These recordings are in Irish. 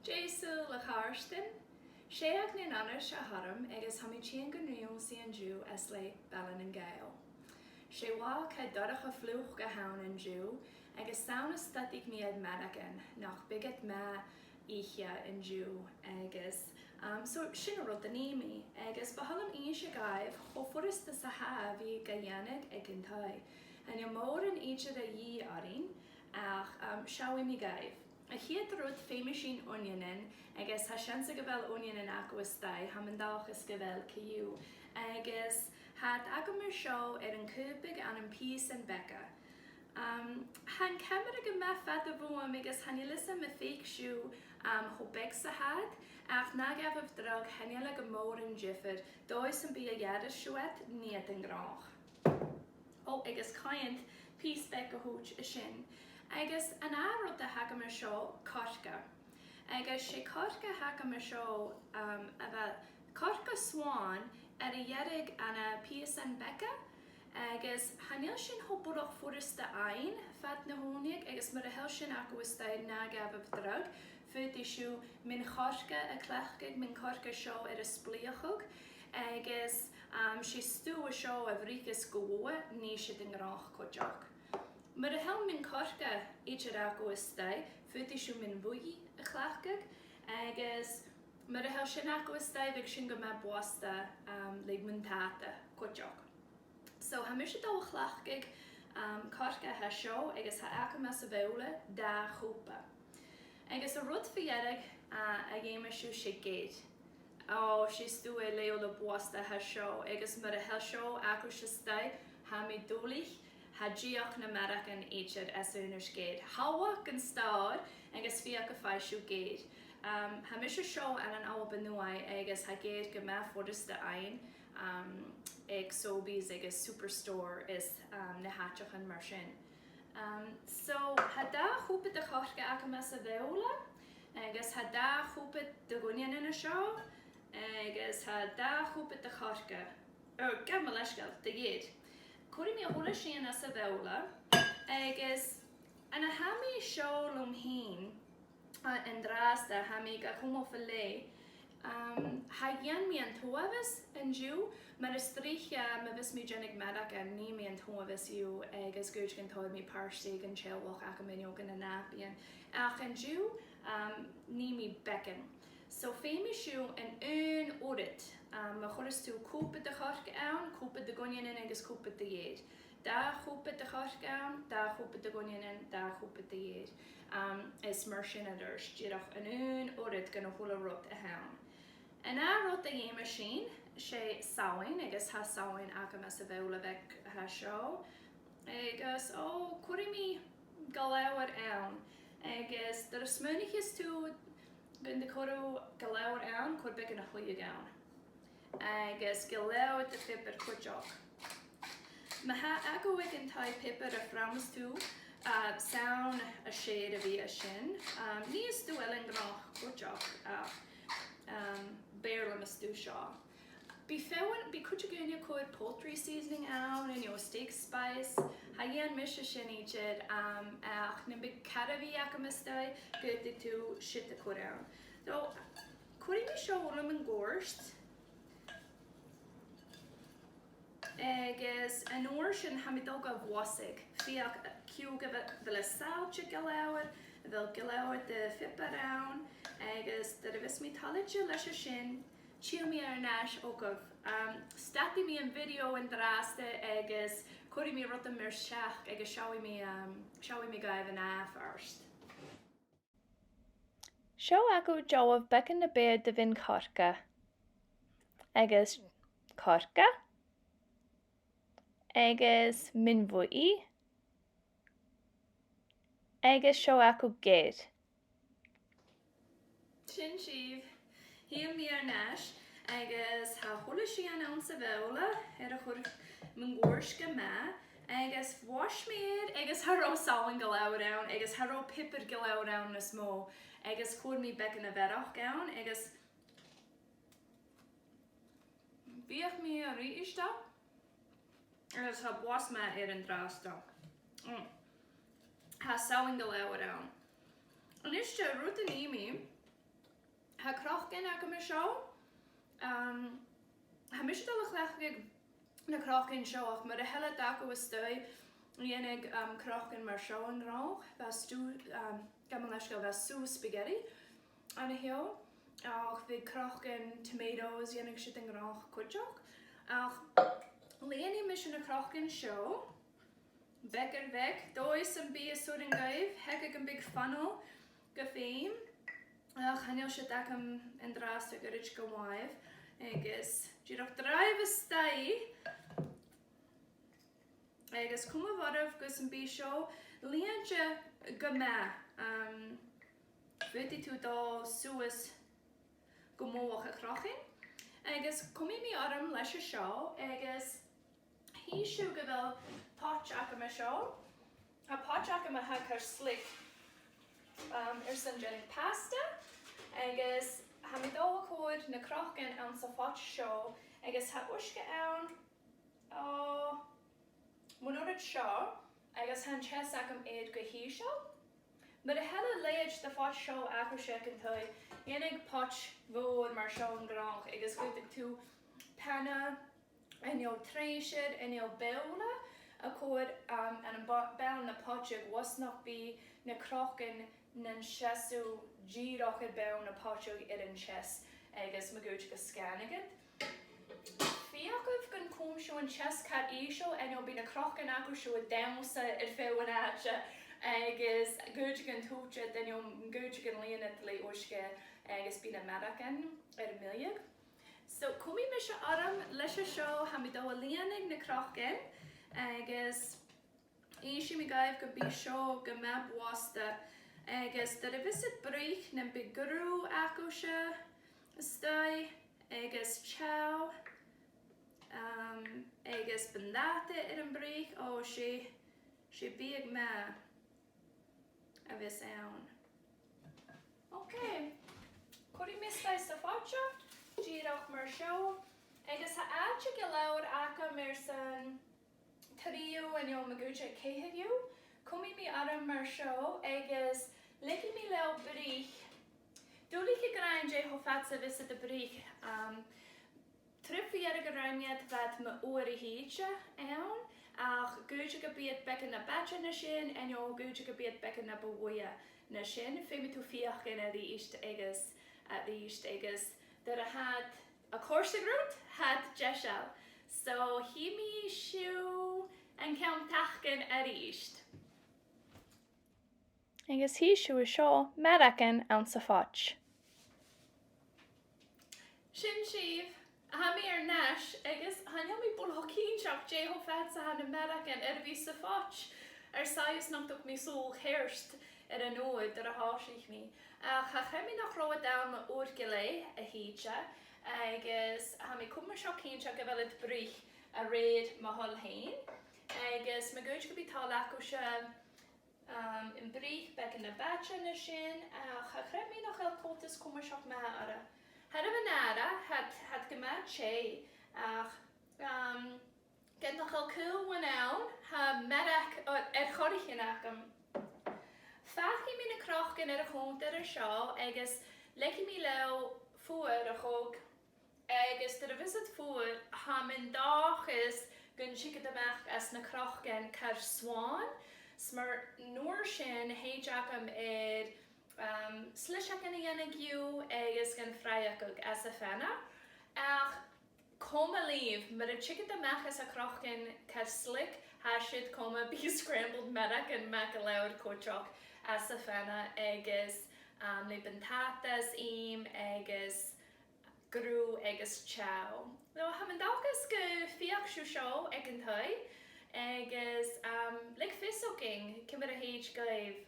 Jesu le Harston, Sheach nin anas a haram agus hamichian ganrion sian Jew as le Baile and Gàidheal. She walk had dorach a fluch gehaun in Jew, agus sauna static mi ad Maragan, nach biget ma ichia in Jew, agus so sin rot an imi, agus bahalam isha gaif, ho forest the saha vi Gàidheal ag in tai, and your more in each of the ye arin, ach shawi mi gaif. A hiad rud féimeisín onionin, agus ha siansa go bhfuil onionin agus dai, ha mandach is go bhfuil ciú, agus had agamar seo an cúbig an pís an beca. Han camera go me fad a bhuam agus hanilisa me féic siú ho beg sa had, ach nagaf of drug hanile go mór an jiffer, dóis an bí a jada siúet níad an grach. Agus caiint pís beca húch a sin. Agus an arod de hagamar seo corca. Agus sé corca hagamar seo corca swan a dhearrig ana píos an beca. Agus hanil sin ho burach forista ein fat na hónig agus mar a hel sin agus daid nagaf of drug. Fyd isiw min corca a clechgig min corca seo a spliachog. Agus sé stú a seo a bhríchas goa ní siad an grach cojoch. Mar a hel min corca each go is stay, fut isiw min bwy a chlachgig, agus mar a hel sin go is stay vig sin go me boasta le min tata cojoch. So ha mis dal chlachgig corca ha seo agus ha acam as a bhile da chupa. Agus a rud fiedig a géime siw sé géid. Si stú e leo le boasta ha seo, agus mar a hel seo acw se stay ha mi duilich, Hadjiach na Maragan eachad as unners gate. Hawak and star, agus fiach a faishu gate. Hamisha show and an albanuai, agus hagate gama fortis the ein, eg sobis agus superstore is na hatchach and mershin. So hada hoopet de chachka akamas a veola, agus hada hoopet de gunyan in a show, agus hada hoopet de chachka. Gamaleshgal, the gate. Cwri mi a hwla sian as a bhewla, agus an a hami seo lwm hyn yn dras da hami ga chwmo ffyle, haian mi an tuafus yn jiw, mar y strichia ma fys mi genig Maragan ni mi an tuafus yw, agus gwyd gan toed mi parsig yn chelwch ac yn mynd gan y nabian, ach yn jiw ni mi becan. So féimi siw yn orit, ma chwrs tu cwpyd de chorch awn, cwpyd de gonjanin agus cwpyd de jed. Da cwpyd de chorch awn, da cwpyd de gonjanin, da cwpyd de jed. Is mersin a durs, jirach yn orit gan o hwla rot a hawn. Yn a rot a jem machine, sé sawin, agus ha sawin agam as a fewla vec ha sio. Agus, cwri mi galawar awn. Agus, dar smynig is tu Gyn de coro galawr awn, cwr beg yn a chwyd gawn. Agus galawr de pipper cwrjoch. Ma ha agawig yn tai pipper a frams tu, sawn a shade a fi a sin. Ni is tu elen grach cwrjoch, bearlam is tu shaw. Bi cwrjoch yn cwyd poultry seasoning awn, and your steak spice. Hayan misha sin ichid, ach na big caravi akamistay, good to shit the koran. So, kuri mi show ulam and gorst. Agus an orshin hamidoga wasig. Fiak kuga vela salcha galawar, vel galawar de fiparown. Agus the revis mi talija lesha shin. Chill me ar nash okav. Stati mi in video in draste agus Cwri mi rot yn myr siach agus siawi mi gaif yn a first. Seo agw jawaf becyn na beard dy fin corca. Agus corca. Agus min fwy. Agus seo agw gyd. Sin sif. Hiel mi ar nash. Agus ha hwla si an awn sa fewla. A chwr Mijn gorske ma, agus wash meir, agus haro sawin galawr awn, agus haro pipper galawr awn na smo, agus cwr mi bec yn a verach gawn, agus biach mi a rydych da, agus ha was ma yn dras da. Ha sawin galawr awn. Yn eistedd rwyd yn imi, Ha crochgin ag am seo. Ha mis dal chlechig na crochgin seoach, mar a helle dag o stoi Ienig crochgin mar seo an grach, was stew gamaleshka was stew spaghetti. An hill, ach vi crochgin tomatoes ienig shit an grach kudjok. Ach Leonie mission a crochgin show. Becker weg, dois and be a sort of gave, heck a big funnel, gafeem. Ach hanil shit akam and drasta gurich go wife. I guess Girok drive a stay. I guess come a varf gus and be show. Leonja gama. 52 suis gomoach a crochin. I guess come me arm lesha show. I guess he should give a potch akama show. A potch akama hacker slick. Some pasta. I guess hamidoa cord na crochin and sa potch show. I guess ha ushka down. Oh. Monorid show, I guess han chess akam aid Gàidheal. But a hella leid the fot show akoshek and toy. Yenig potch vood mar show and gronk. I guess good to panna and your trashid and your beula. A cord and a bell na potchig was not be na crochen nan chesu g rocket bell na potchig in chess. I guess maguchka scanning it. Fiakov gan kom show and chess cat show and you'll be a crock and ako show a downsa it fell when at I guess good gan touch it then you'll good gan lean it late ushke I guess been a Maragan at a million. So kumi misha aram lesha show hamido a leaning na crockin I guess ishi mi gaiv could be show gamab wasta I guess that a visit break na big guru akosha stay I guess chow I guess bandate in a break. Oh, she big ma. Of his own. Okay. Could he miss this facha? Girok mar show. I guess ha acha galoud aka merson trio and yo magucha kehigu. Kumi mi adam mar show. I guess licky me low break. Duilich granje ho fatsa visit the break. Trip via geraimiad that me ori hietje aan. Ach goedje gebied bekken na batje na shin en jo goedje gebied bekken na bewoeia na shin. Femi to fiach in at the east eggs that I had a course route had Gàidheal. So he me shoe and count tachken at east. I guess he shoe show Maragan and sa fotch. Shin sheave. Hami nash, I guess hanyomi bulhokin chop jeho fats han a Maragan be sa fotch. Size knocked up me soul herst at a noid that a harshich me. Hachemi noch roa down the urgele a hecha. I guess hami kumma shokin chop gavelet brich a raid mahal hain. I guess my good could be talakusha in brich back in the batch in the shin. Hachemi noch el kotis kumma shop maara. Had a banana, had gemaakt che, get nog al cool one out, ha medak chorichin akam. Fachi mi na crochgen a chont a shaw, agus lecky me low food a chog, agus the visit food, ha min dach is gun chicken de mach as na crochgen kar swan, smart nor shin, hey jakam ed. Slishak in a yenig agus gan fraiakug as a fana. Ach, coma leave, but a chicken the mach as a crochen ka slick, hashid coma be scrambled medak and mac allowed cochok as a fana, agus libentatas eam, agus gru, agus chow. No, hamandakas go fiak shusho, egentai. Agus like fisoking kimmer a hage gaive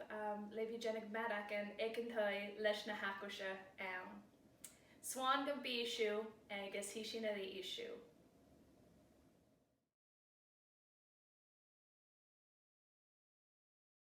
levigenic medak and ekentai leshna hakosha Swan gan be issue agus he shin issue.